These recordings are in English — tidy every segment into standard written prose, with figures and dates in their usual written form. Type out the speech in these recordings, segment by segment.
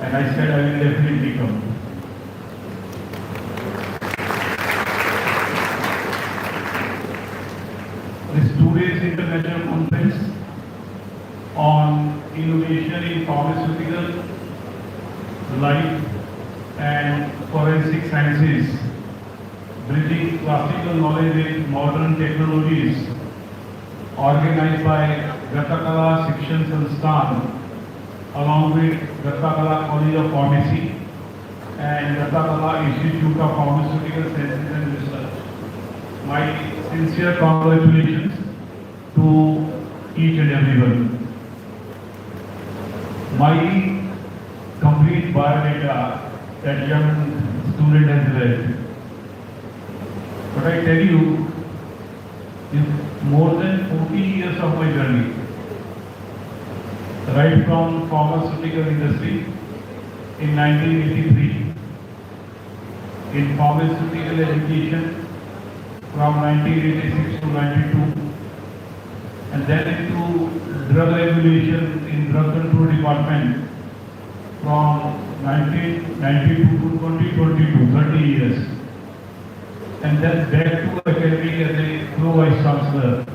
And I said I will definitely come. This 2 days international conference on innovation in pharmaceutical, life and forensic sciences, bridging classical knowledge with modern technologies, organized by Dattakala, shikshan, sanstha, along with Dattakala College of Pharmacy and Dattakala Institute of Pharmaceutical Sciences and Research. My sincere congratulations to each and everyone. My complete biodata that young student has read. But I tell you, in more than 40 years of my journey, right from pharmaceutical industry in 1983, in pharmaceutical education from 1986 to 92, and then into drug regulation in drug control department from 1992 to 2022, 30 years. And then back to academy as a pro-vice chancellor.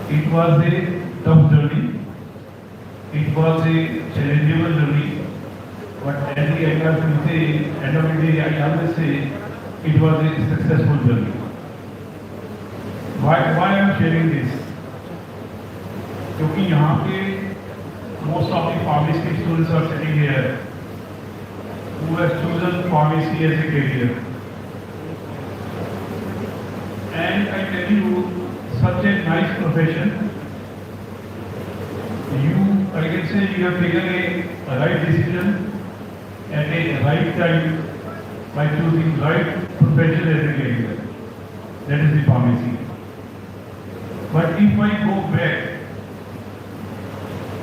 It was a tough journey. It was a challengeable journey. But at the end of the day, I always say it was a successful journey. Why I am sharing this? क्योंकि यहाँ पे most of the pharmacy students are sitting here who have chosen pharmacy as a career. And I tell you, such a nice profession. I can say you have taken a right decision at a right time by choosing right profession as a career. That is the pharmacy. But if I go back,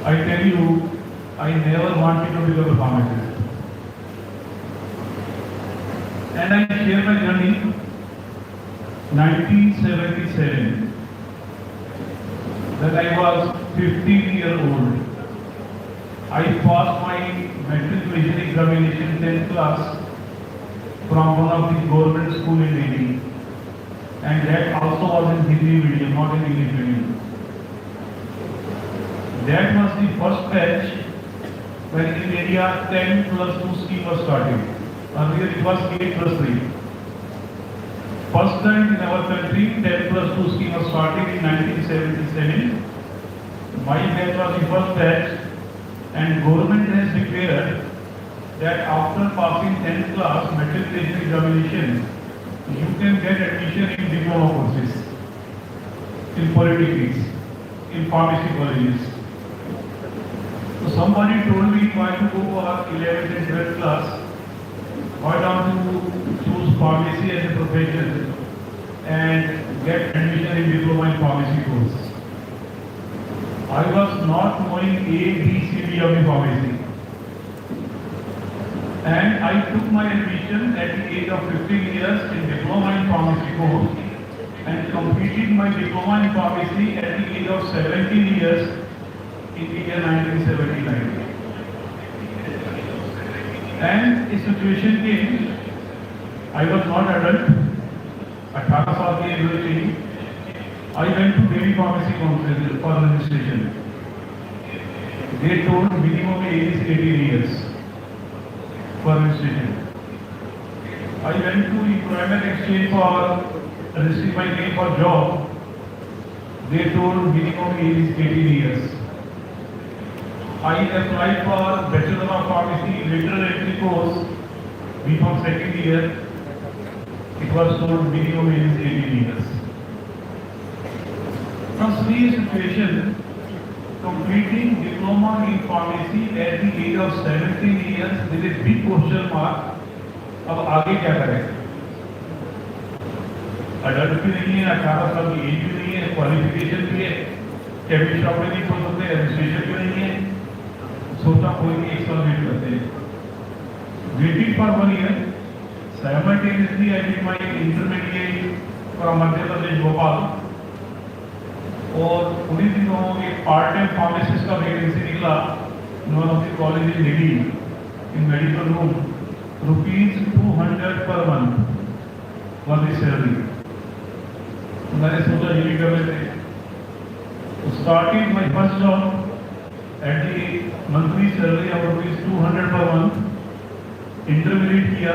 I tell you, I never wanted to become a pharmacist. And I share my journey. 1977, when I was 15 years old, I passed my matriculation examination 10th class from one of the government school in Delhi, and that also was in Hindi medium, not in English medium. That was the first batch when in India 10+2 scheme was started. Earlier it was 8+3. First time in our country, 10+2 scheme was started in 1977. My batch was the first batch, and government has declared that after passing 10th class matriculation examination, you can get admission in diploma courses, in polytechnics, in pharmacy colleges. So somebody told me why to go for 11th and 12th class, why don't you choose pharmacy as a profession and get admission in diploma in pharmacy course. I was not knowing A, B, C, D of the pharmacy. And I took my admission at the age of 15 years in diploma in pharmacy course and completed my diploma in pharmacy at the age of 17 years in the year 1979. And a situation came, I was not adult, 18 साल की as थी. I went to Delhi Pharmacy Council for registration. They told minimum age is 18 years for registration. I went to employment exchange for registering my name for job. They told minimum age is 18 years. I applied for Bachelor of Pharmacy lateral entry course, B.Pharm second year. It was told minimum age is 18 years. From such a situation, completing diploma in pharmacy at the age of 17 years with a big question mark. अब आगे क्या करें? Adult भी नहीं है, 18 साल की as भी नहीं है, क्वालिफिकेशन भी है, कैबिनेट शॉप में नहीं खोल सकते, रजिस्ट्रेशन भी नहीं है. सोचा कोई नहीं, 1 साल वेट करते हैं. Waiting for 1 year, simultaneously I did my intermediate from Madhya Pradesh, Bhopal. और उन्हीं दिनों एक पार्ट टाइम फार्मासिस्ट का वैकेंसी निकला one of the college in Delhi in medical room, rupees 200 per month was the salary. तो मैंने सोचा ये भी कर लेते हैं. So starting my first job at the monthly salary of rupees 200 per month. Intermediate किया,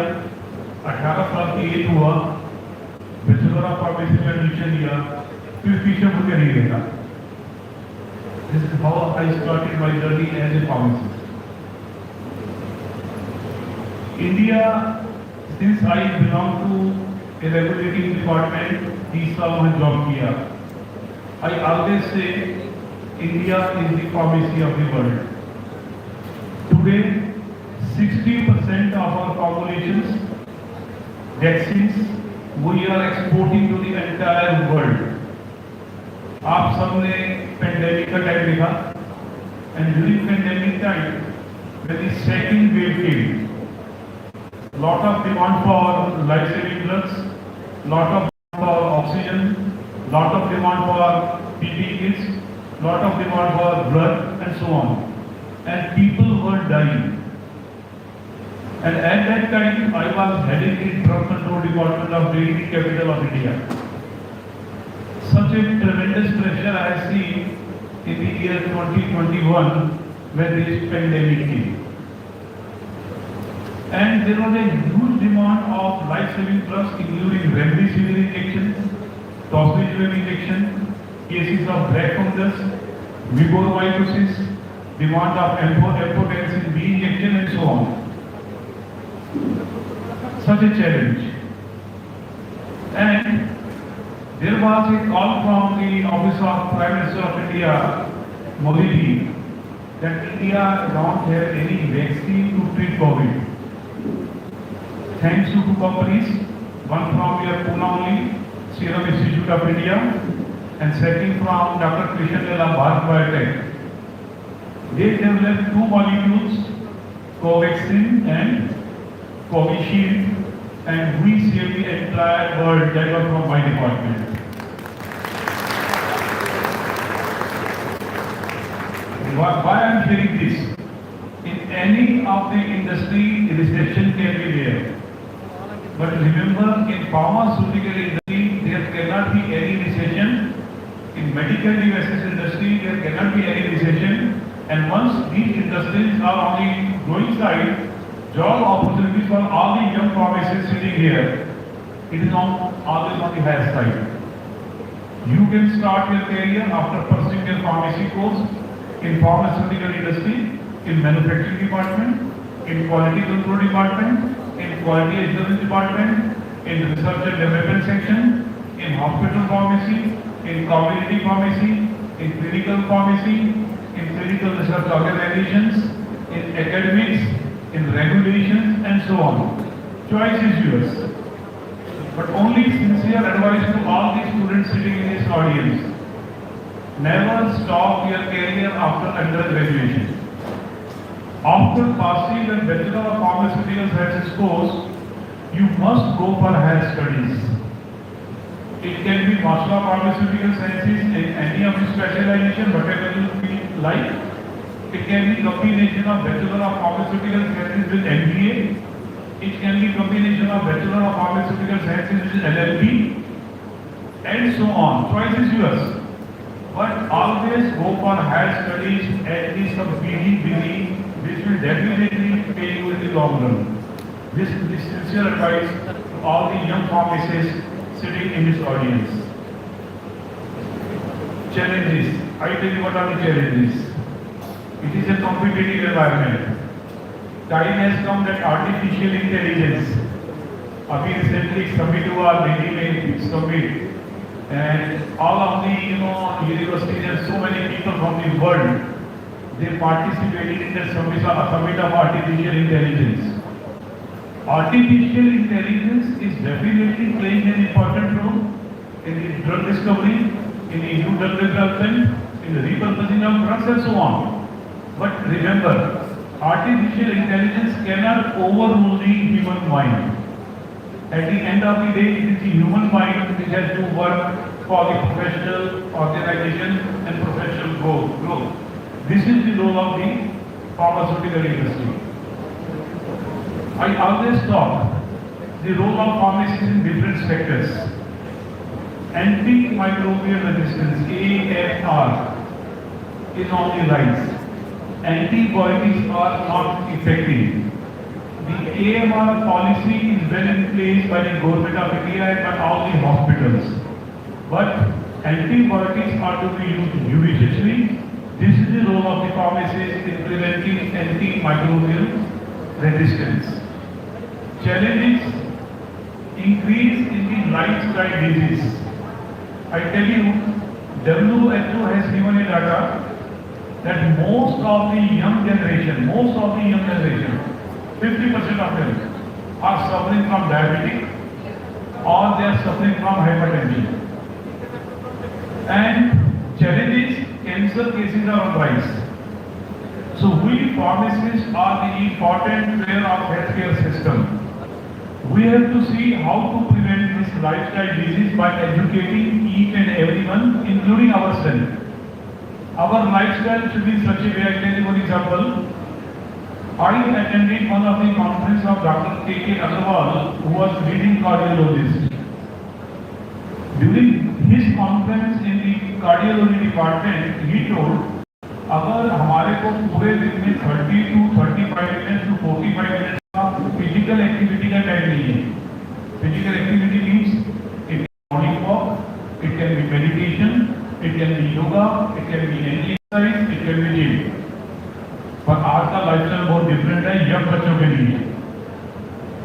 18 साल की एज हुआ, बैचलर ऑफ फार्मेसी में एडमिशन लिया, फिर पीछे मुड़ के नहीं देखा. This is how I started my journey as a pharmacist. India, since I belong to a regulating department, 30 साल में जॉब किया. I always say India is the pharmacy of the world. Today, 60% of our population's vaccines we are exporting to the entire world. आप सबने pandemic का time देखा, and during pandemic time, when the second wave came, lot of demand for life-saving drugs, lot of demand for oxygen, lot of demand for PPE kits, lot of demand for blood, and so on, and people were dying. And at that time, I was heading the drug control department of the capital of India. Such a tremendous pressure I have seen in the year 2021 when this pandemic came. And there was a huge demand of life-saving drugs, including remdesivir injection, tocilizumab injection, cases of black fungus, mucormycosis, demand of amphotericin B injection, and so on. Such a challenge. And there was a call from the office of Prime Minister of India, Modi ji, that India don't have any vaccine to treat COVID. Thanks to two companies, one from your Pune only, Serum Institute of India, and second from Dr. Krishnella Bharat Biotech. They developed two molecules, Covaxin and Covishield, and we saved the entire world. That was from my department. Why I am sharing this? In any of the industry, recession can be there. But remember, in pharmaceutical industry, there cannot be any recession. In medical devices industry, there cannot be any recession. And once these industries are on the growing side, job opportunities for all the young pharmacists sitting here, it is always on the higher side. You can start your career after pursuing a pharmacy course in pharmaceutical industry, in manufacturing department, in quality control department, in quality assurance department, in research and development section, in hospital pharmacy, in community pharmacy, in clinical pharmacy, in clinical research organizations, in academics, in regulations, and so on. Choice is yours. But only sincere advice to all the students sitting in this audience: never stop your career after undergraduation. After passing the Bachelor of Pharmaceutical Sciences course, you must go for higher studies. It can be Master of Pharmaceutical Sciences in any of the specialization, whatever you feel like. It can be combination of Bachelor of Pharmaceutical Sciences with MBA. It can be combination of Bachelor of Pharmaceutical Sciences with LLB, and so on. Choice is yours. But always go for higher studies, at least some PG, which will definitely pay you in the long run. This is the sincere advice to all the young pharmacists sitting in this audience. Challenges. I tell you what are the challenges. It is a competitive environment. Time has come that artificial intelligence. Abhi recently summit हुआ Delhi में summit, and all of the universities and so many people from the world, they participated in the summit of artificial intelligence. Artificial intelligence is definitely playing an important role in the drug discovery, in the new drug development, in the repurposing of drugs, and so on. But remember, artificial intelligence cannot overrule the human mind. At the end of the day, it is the human mind which has to work for the professional organization and professional growth. This is the role of the pharmaceutical industry. I always talk the role of pharmacists in different sectors. Antimicrobial resistance (AMR) is on the rise. Antibiotics are not effective. The AMR policy is well in place by the government of India and by all the hospitals. But antibiotics are to be used judiciously. This is the role of the pharmacist in preventing antimicrobial resistance. Challenges: increase in the lifestyle disease. I tell you, WHO has given a data that most of the young generation, 50% of them are suffering from diabetes or they are suffering from hypertension. And challenges: cancer cases are on rise. So we pharmacists are the important player of healthcare system. We have to see how to prevent this lifestyle disease by educating each and everyone, including ourselves. Our lifestyle should be such a way. I tell you one example. I attended one of the conference of Dr. K.K. Agarwal, who was leading cardiologist. During his conference in the cardiology department, he told, अगर हमारे को पूरे दिन में 30 to 35 minutes to 45 minutes का physical activity का time नहीं है. Physical activity means it can morning walk, it can be meditation, it can be yoga, it can be any exercise, it can be gym. पर आज का लाइफस्टाइल बहुत different है young बच्चों के लिए.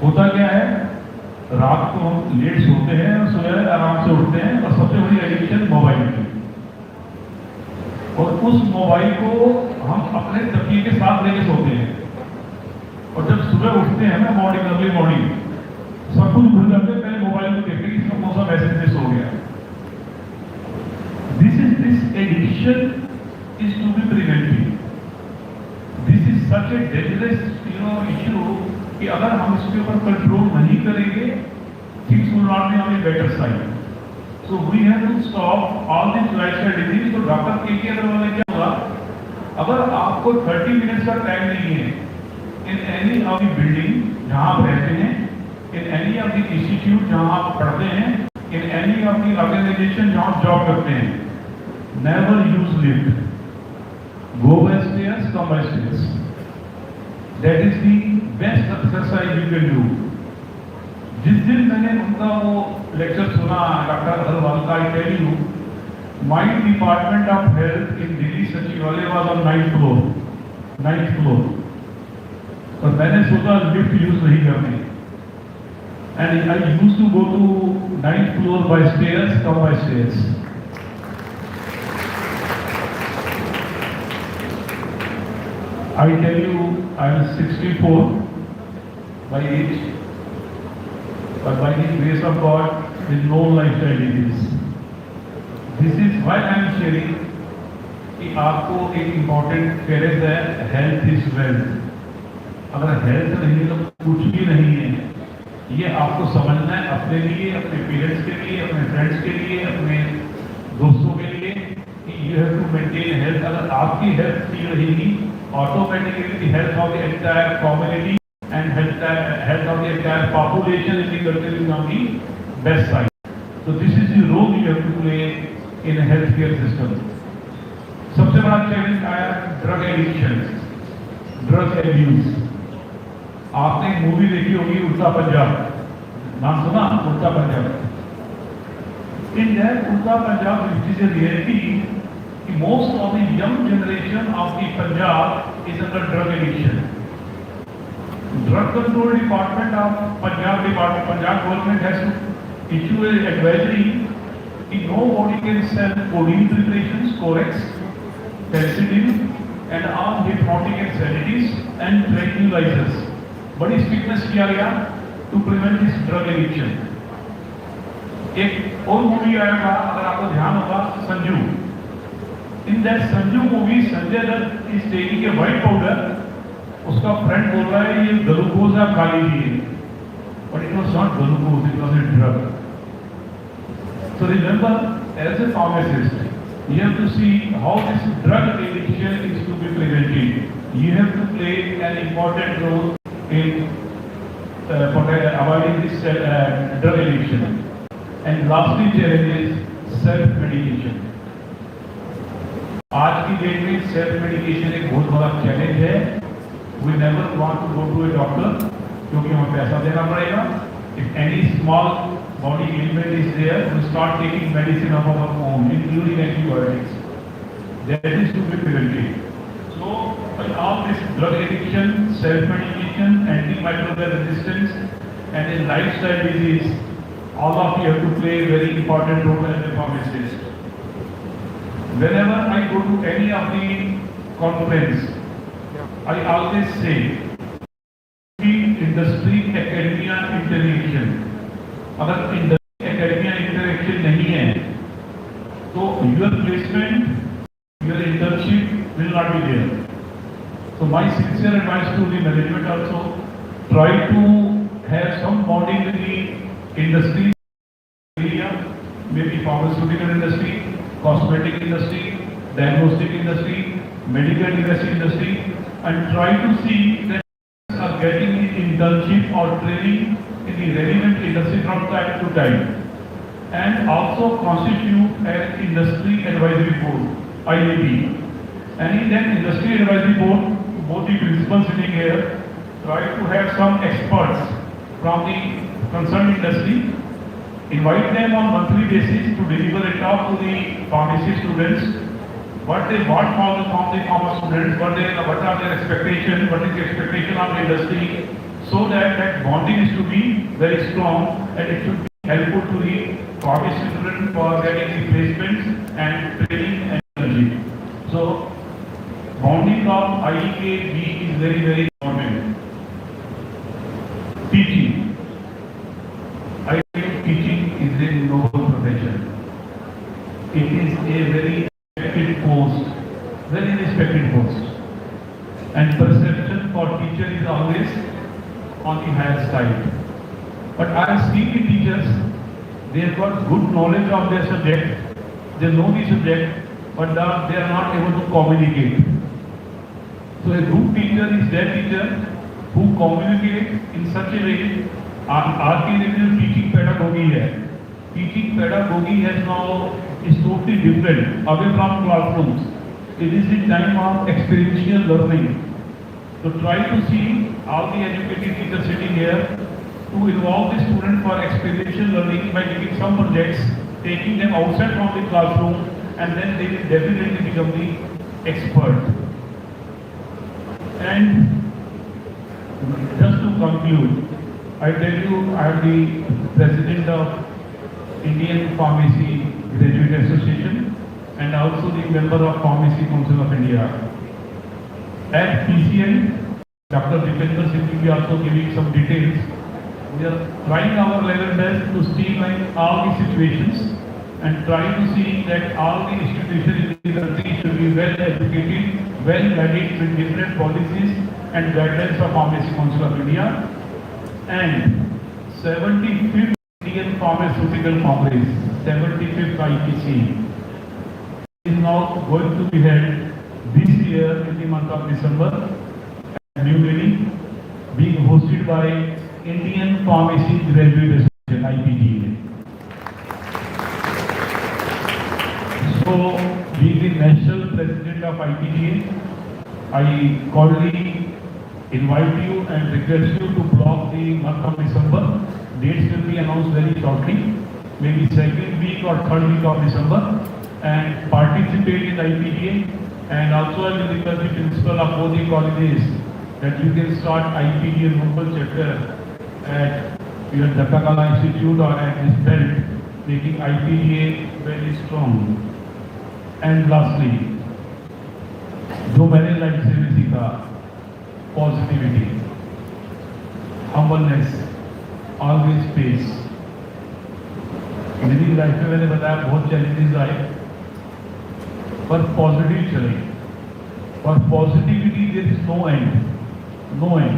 होता क्या है, रात को हम लेट सोते हैं और सुबह आराम से उठते हैं और सबसे बड़ी एडिक्शन मोबाइल की. और उस मोबाइल को हम अपने तकिए के साथ लेके सोते हैं और जब सुबह उठते हैं ना मॉर्निंग, अर्ली मॉर्निंग, सब कुछ भूल जाते हैं, पहले मोबाइल को देखते हैं कि इसमें कौन सा मैसेज मिस हो गया. This addiction is to be prevented. This is such a dangerous issue कि अगर हम इसके ऊपर कंट्रोल नहीं करेंगे, things will not be on a better side. So we have to stop all these lifestyle disease. तो डॉक्टर के अग्रवाल ने क्या बोला, अगर आपको 30 मिनट्स का टाइम नहीं है in any of the building जहां आप रहते हैं, in any of the institute जहां आप पढ़ते हैं, in any of the organisation जहां आप जॉब करते हैं, never use lift, go by stairs, come by stairs. That is the best exercise you can do. जिस दिन मैंने उनका वो लेक्चर सुना डॉक्टर अग्रवाल का, I tell you, my department of health in Delhi Sachivalaya was on 9th floor. और मैंने सोचा लिफ्ट यूज नहीं करनी, and I use to go to 9th floor by stairs, come by stairs. I tell you, I am 64 by age, but by the grace of God, with no lifestyle disease. This is why I am sharing कि आपको एक important phrase है, health is wealth. अगर health नहीं है तो कुछ भी नहीं है. ये आपको समझना है अपने लिए, अपने पेरेंट्स के लिए, अपने फ्रेंड्स के लिए, अपने दोस्तों के लिए कि you have to maintain health. अगर आपकी हेल्थ ठीक रहेगी, automatically health of the entire community and health of the entire population in the country is on the best side. So this is the role you have to play in a healthcare system. सबसे बड़ा challenge आया drug addiction, drug abuse. आपने एक movie देखी होगी उल्टा पंजाब, नाम सुना? उल्टा पंजाब. In that उल्टा Punjab, which is a reality, most of the young generation of the Punjab is under drug addiction. Drug Control Department of Punjab government has to issue an advisory कि nobody can sell codeine preparations, Corex, Penicillin, and all hypnotic and sedatives and tranquilizers. बड़ी strictness किया गया to prevent this drug addiction. एक और movie आया था, अगर आपको ध्यान होगा, Sanju. In that Sanju movie, Sanjay Dutt is taking a white powder. उसका फ्रेंड बोल रहा है ये ग्लूकोज आप खा लीजिए, but it was not glucose, it was a drug. So remember, as a pharmacist, you have to see how this drug addiction is to be prevented. you have to play an important role in avoiding this drug addiction. And lastly, challenge is self-medication. आज की date में self medication एक बहुत बड़ा challenge है. We never want to go to a doctor क्योंकि हमें पैसा देना पड़ेगा. If any small body element is there, we start taking medicine of our own including antibiotics. That is to be prevented. So all this drug addiction, self medication, antimicrobial resistance, and in lifestyle disease, all of you have to play a very important role as a pharmacist. Whenever I go to any of the conference, I always say, industry academia interaction. अगर industry academia interaction नहीं है, तो your placement, your internship will not be there. So my sincere advice to the management also, try to have some bonding with the industry area, maybe pharmaceutical industry, cosmetic industry, diagnostic industry, medical device industry, and try to see that are getting the internship or training in the relevant industry from time to time, and also constitute an industry advisory board, IAB. And in that industry advisory board, both the principals sitting here try to have some experts from the concerned industry, invite them on monthly basis to deliver a talk to the pharmacy students, what they want from the pharma students, what are their expectations, what is the expectation of the industry, so that that bonding is to be very strong and it should be helpful to the pharmacy students for getting the placements and training and energy. So bonding of IEKB is very, very important. Teaching. I think teaching is a noble profession. It is a very respected post, very respected post. And perception for teacher is always on the higher side. But I have seen the teachers, they have got good knowledge of their subject, they know the subject, but they are not able to communicate. So a good teacher is that teacher who communicates in such a way. आज की date में teaching pedagogy है. Teaching pedagogy has now is totally different away from classrooms. It is the time of experiential learning. So try to see all the educated teachers sitting here to involve the student for experiential learning by giving some projects, taking them outside from the classroom, and then they will definitely become the expert. And just to conclude, I tell you, I am the president of Indian Pharmacy Graduate Association and also the member of Pharmacy Council of India. At PCN, Dr. Dipendra Singh will be also giving some details. We are trying our level best to streamline all the situations and try to see that all the institutions in the country should be well educated, well guided with different policies and guidelines of Pharmacy Council of India. And 75th Indian Pharmaceutical Congress, 75th IPC, is now going to be held this year in the month of December at New Delhi, being hosted by Indian Pharmacy Graduate Association, IPGA. So, being the national president of IPGA, I cordially invite you and request you to block the month of December. Dates will be announced very shortly, maybe second week or third week of December, and participate in IPGA. And also I will request the principal of both the colleges that you can start IPGA local chapter at your Dattakala Institute or at this belt, making IPGA very strong. And lastly, जो मैंने life से भी सीखा, positivity, humbleness, always pace. मेरी life में मैंने बताया बहुत चैलेंजेस आए, पर पॉजिटिव चले. For positivity there is no end, no end.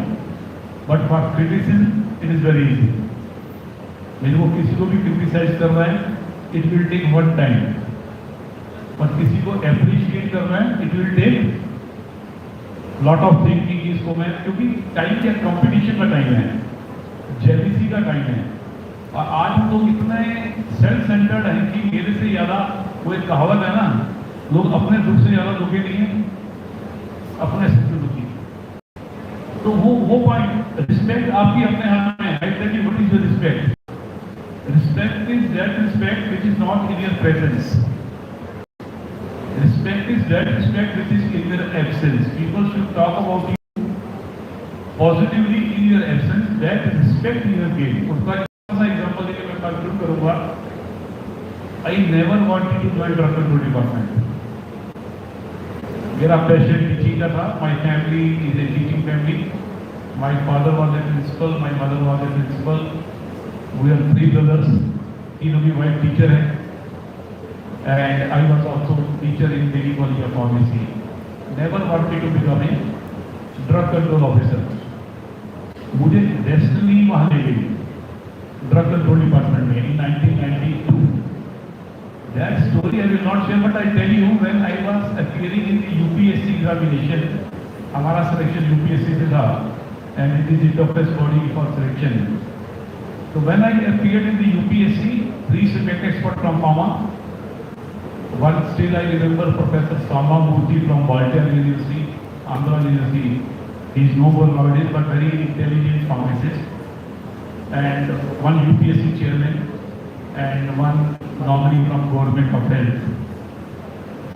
But for criticism it is very easy. मेरे को किसी को भी क्रिटिसाइज करना है, it will take one time. और किसी को एप्रिशिएट करना है, it will take lot of thinking इसको मैं, क्योंकि टाइम क्या कंपटीशन का टाइम है, जेलिसी का टाइम है, और आज हम लोग इतने सेल्फ सेंटर्ड हैं कि मेरे से ज़्यादा, वो एक कहावत है ना, लोग अपने दुख से ज़्यादा दुखी नहीं है, अपने से दुखी। तो वो पॉइंट, रिस्पेक्ट आपकी अपने हाथ में है। I tell you what is the respect. Respect is that respect which is not in your presence. Respect is that respect which is in your absence. People should talk about you positively in your absence. That respect you have gained. उसका ऐसा example देके मैं conclude करूँगा. I never wanted to join drug control department. मेरा passion teaching का था. My family is a teaching family. My father was a principal. My mother was a principal. We are 3 brothers. तीनों की wife teacher है. And I was also teacher in Delhi College of Pharmacy. Never wanted to become a drug control officer. मुझे destiny वहाँ ले गई drug control department में in 1992. That story I will not share, but I tell you when I was appearing in the UPSC examination, हमारा selection UPSC से था, and it is the toughest body for selection. So when I appeared in the UPSC, 3 subject experts from pharma. One still I remember Professor Sama Murthy from Baltimore University, Andhra University. He is no more nowadays, but very intelligent pharmacist. And one UPSC chairman, and one nominee from Government of Health.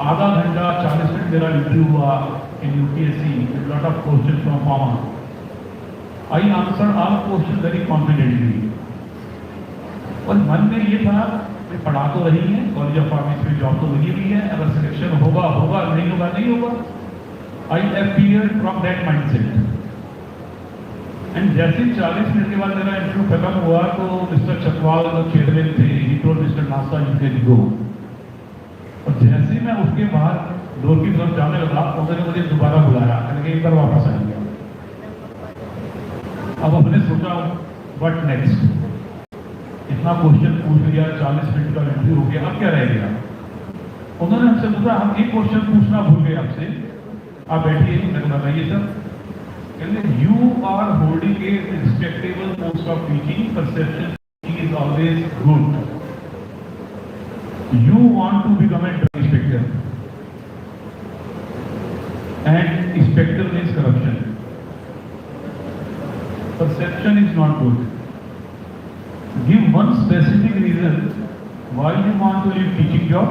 आधा घंटा 40 minute मेरा interview हुआ in UPSC with lot of questions from pharma. I answered all questions very confidently. और मन में ये था पढ़ा तो रही है, कॉलेज ऑफ फार्मेसी में जॉब तो लगी हुई है, अगर सिलेक्शन होगा होगा, नहीं होगा नहीं होगा. आई appeared from that mindset. And जैसे 40 मिनट के बाद मेरा इंटरव्यू खत्म हुआ तो मिस्टर चकवाल जो चेयरमैन थे, he told mister NASA you can go. और जैसे ही मैं उठ के बाहर डोर की तरफ जाने लगा, उन्होंने मुझे दोबारा बुलाया, मैंने एक बार वापस आ गया. अब हमने सोचा व्हाट नेक्स्ट. इतना क्वेश्चन पूछ लिया, 40 मिनट का इंटरव्यू हो गया, अब क्या रह गया. उन्होंने हमसे पूछा, हम एक क्वेश्चन पूछना भूल गए आपसे, आप बैठिए. मैंने बताइए सर. कहते you are holding a respectable post of teaching, perception is always good. You want to become a drug inspector, and inspector means corruption. Perception is not good. Give one specific reason why you want to leave teaching job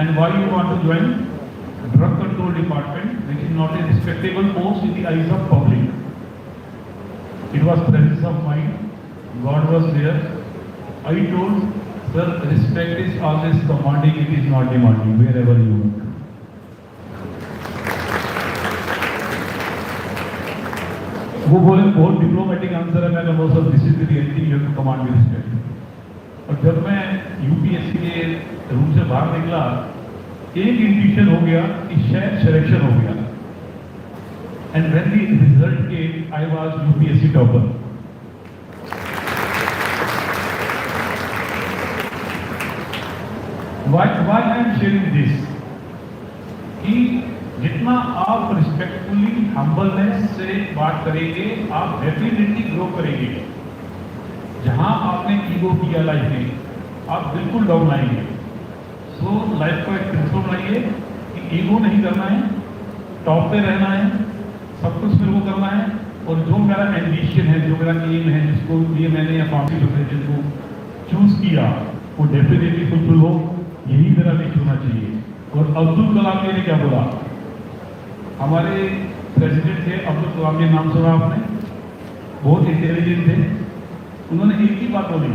and why you want to join drug control department, which is not a respectable post in the eyes of public. It was presence of mind. God was there. I told, sir, respect is always commanding, it is not demanding, wherever you want. वो बोले बहुत diplomatic answer है. मैंने बोला sir this is the reality, you have to command with respect. और जब मैं UPSC के रूम से बाहर निकला, एक इंट्यूशन हो गया कि शायद सिलेक्शन हो गया. And when the result came, I was UPSC topper. Why I am sharing this, कि जितना आप रिस्पेक्टफुली हम्बलनेस से बात करेंगे, आप डेफिनेटली ग्रो करेंगे. जहां आपने ईगो किया लाइफ में, आप बिल्कुल डाउन आएंगे. सो लाइफ को एक प्रिंसिपल बनाइए कि ईगो नहीं करना है, टॉप पे रहना है, सब कुछ मेरे को करना है. और जो मेरा एम्बिशन है, जो मेरा एम है, जिसको लिए मैंने फार्मेसी प्रोफेशन को चूज किया, वो डेफिनेटली फुलफिल हो. यही मेरा विश होना चाहिए. और अब्दुल कलाम जी ने क्या बोला, हमारे प्रेसिडेंट थे अब्दुल कलाम जी, नाम सुना आपने, बहुत इंटेलिजेंट थे. उन्होंने एक ही बात बोली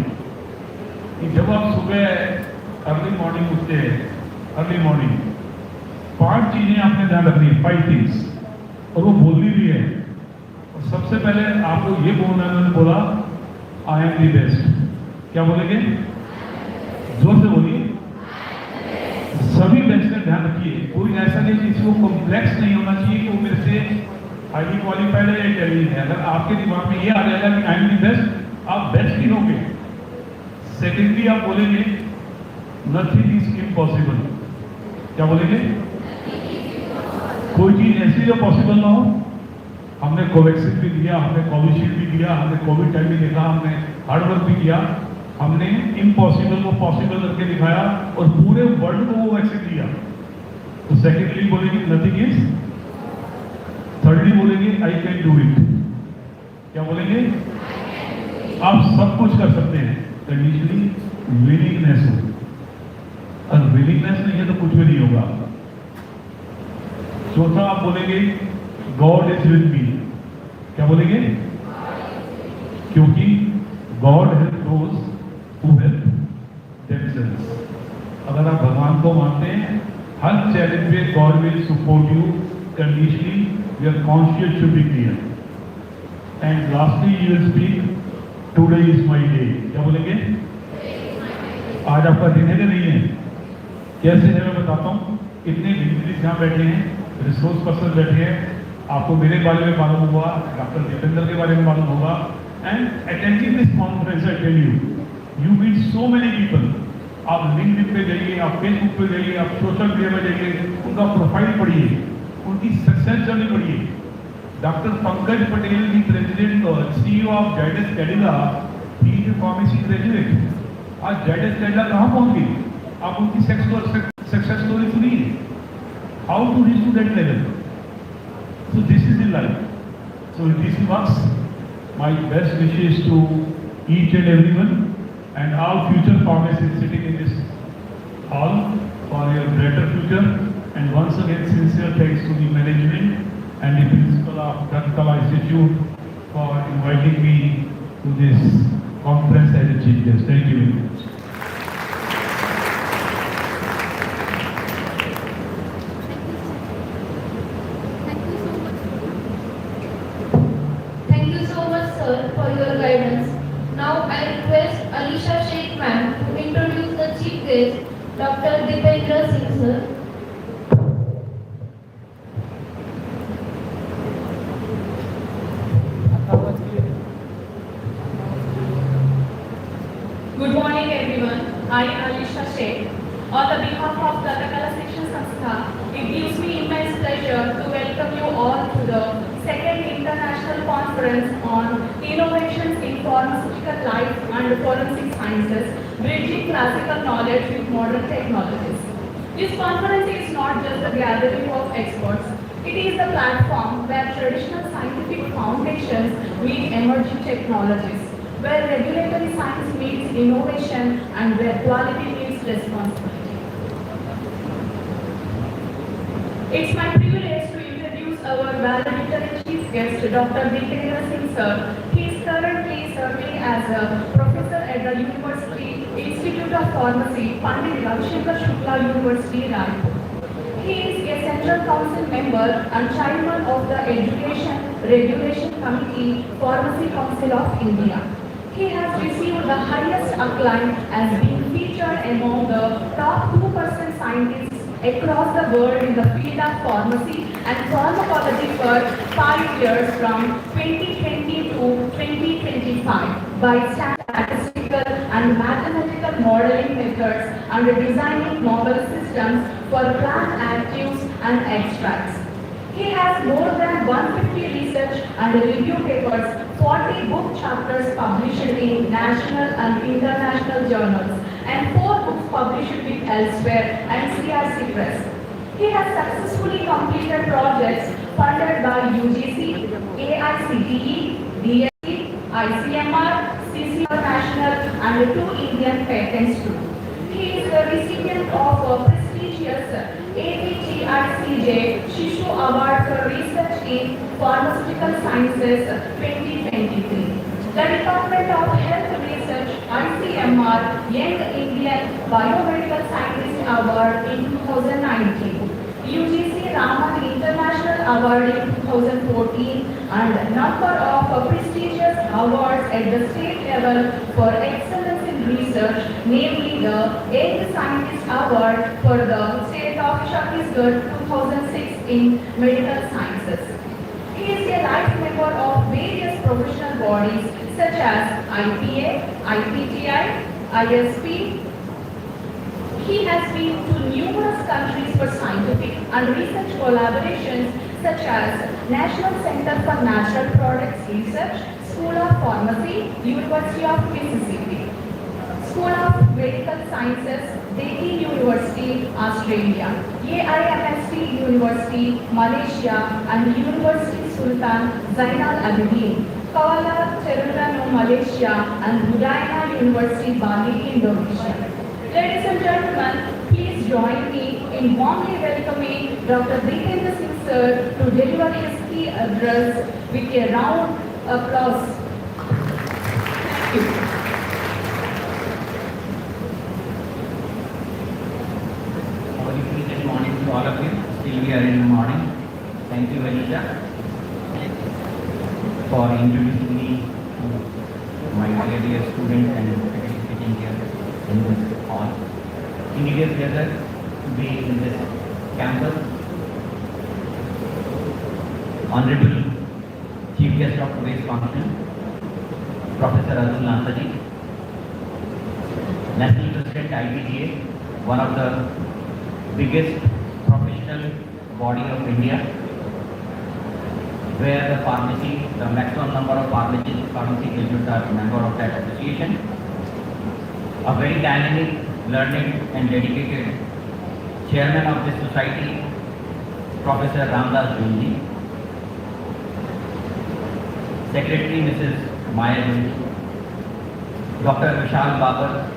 कि जब आप सुबह अर्ली मॉर्निंग उठते हैं, अर्ली मॉर्निंग 5 चीजें आपने ध्यान रखनी है, 5 थिंग्स. और वो बोलनी भी है. और सबसे पहले आपको ये बोलना है, उन्होंने बोला आई एम दी बेस्ट. क्या बोलेंगे, जोर से बोलिए. सभी बेस्ट का ध्यान रखिए. कोई ऐसा नहीं जिसको कॉम्प्लेक्स नहीं होना चाहिए कि वो मेरे से हाईली क्वालिफाइड है या इंटेलिजेंट है. अगर आपके दिमाग में ये आ जाएगा कि आई एम दी बेस्ट, आप बेस्ट ही होंगे. सेकेंडली आप बोलेंगे नथिंग इज इम्पॉसिबल. क्या बोलेंगे, कोई चीज ऐसी जो पॉसिबल ना हो। हमने कोवैक्सीन भी दिया, हमने कोविशील्ड भी दिया, हमने कोविड टाइम भी देखा, हमने हार्ड वर्क भी किया, हमने इम्पॉसिबल को पॉसिबल करके दिखाया और पूरे वर्ल्ड को वो वैक्सीन दिया। तो सेकेंडली बोलेंगे नथिंग इज, थर्डली बोलेंगे आई कैन डू इट। क्या बोलेंगे? आप सब कुछ कर सकते हैं, कंडीशनली विलिंगनेस हो। अगर विलिंगनेस नहीं है तो कुछ भी नहीं होगा। चौथा आप बोलेंगे गॉड इज विद मी। क्या बोलेंगे? क्योंकि God help those who help themselves. अगर आप भगवान को मानते हैं, हर चैलेंज पे God will support you conditionally. Your conscious should be clear. And lastly you will speak today is my day. क्या बोलेंगे? आज आपका दिन है कि नहीं है? कैसे है मैं बताता हूँ। इतने डिग्निटरीज यहाँ बैठे हैं, रिसोर्स पर्सन बैठे हैं, आपको मेरे बारे में मालूम होगा, डॉक्टर दीपेंद्र के बारे में मालूम होगा। And attending this conference I tell you meet so many people. आप लिंक्डइन पे जाइए, आप फेसबुक पे जाइए, आप सोशल मीडिया पे जाइए, उनका प्रोफाइल पढ़िए, उनकी सक्सेस जर्नी पढ़िए। डॉक्टर पंकज पटेल की प्रेसिडेंट और CEO of Zydus Cadila, he is pharmacy graduate. आज जाइडस कैडिला कहाँ पहुंच गई? आप उनकी सक्सेस स्टोरी सुनिए, how to reach to that level. So this is the life. So this works. My best wishes to each and everyone and all future pharmacists sitting in this hall for your better future. And once again, sincere thanks to the management and the principal of Dattakala Institute for inviting me to this conference as a chief guest. Thank you very much. For your guidance. Now I request Alisha Sheikh ma'am to introduce the chief guest, Dr. Dipendra Singh sir. Good morning everyone. I am Alisha Sheikh. On the behalf of Dattakala Shikshan sanstha, it gives me immense pleasure to welcome you all to the second international conference on innovations in pharmaceutical life and forensic sciences, bridging classical knowledge with modern technologies. This conference is not just a gathering of experts. It is the platform where traditional scientific foundations meet emerging technologies, where regulatory science meets innovation, and where quality meets responsibility. It's my privilege to introduce our valedictory chief guest, Dr. Dipendra Singh sir. He is currently serving as a professor at the University Institute of Pharmacy, Pandit Ravishankar Shukla University, Raipur. He is a Central Council member and chairman of the Education Regulation Committee, Pharmacy Council of India. He has received the highest acclaim as being featured among the top 2% scientists across the world in the field of pharmacy and pharmacology for 5 years from 2020 to 2025 by statistical and mathematical modeling methods and designing novel systems for plant actives and extracts. He has more than 150 research and review papers, 40 book chapters published in national and international journals, and 4 books published with Elsewhere and CRC Press. He has successfully completed projects funded by UGC, AICTE, DSE, ICMR, CCR National, and 2 Indian patents too. He is the recipient of a prestigious APTICJ Shishu Award for Research in Pharmaceutical Sciences 2023. The Department of Health Research ICMR Young Indian Biomedical Scientist Award in 2019. UGC Raman International Award in 2014 and number of prestigious awards at the state level for excellence in research, namely the 8th Scientist Award for the state of Chhattisgarh 2006 in medical sciences. He is a life member of various professional bodies such as IPA, IPTI, ISP, He has been to numerous countries for scientific and research collaborations such as National Center for Natural Products Research, School of Pharmacy, University of Mississippi, School of Medical Sciences, Delhi University, Australia, AIMST University, Malaysia, and University Sultan Zainal Abidin, Kuala Terengganu, Malaysia, and Budaya University, Bali, Indonesia. Ladies and gentlemen, please join me in warmly welcoming Dr. Bhigvan sir to deliver his key address with a round applause. Thank you. Good morning to all of you. Still we are in the morning. Thank you, Anisha, for introducing me to my dear students and participating here in this hall. Indeed, a pleasure to be in this campus. Honorable Chief Guest of today's function, Professor Arun Lansaji, National President IBGA, one of the biggest professional body of India, where the pharmacy, the maximum number of pharmacy graduates are member of that association. A very dynamic, learned and dedicated chairman of this society, Professor Ramdas Junji, Secretary Mrs. Maya Junji, Dr. Vishal Babar,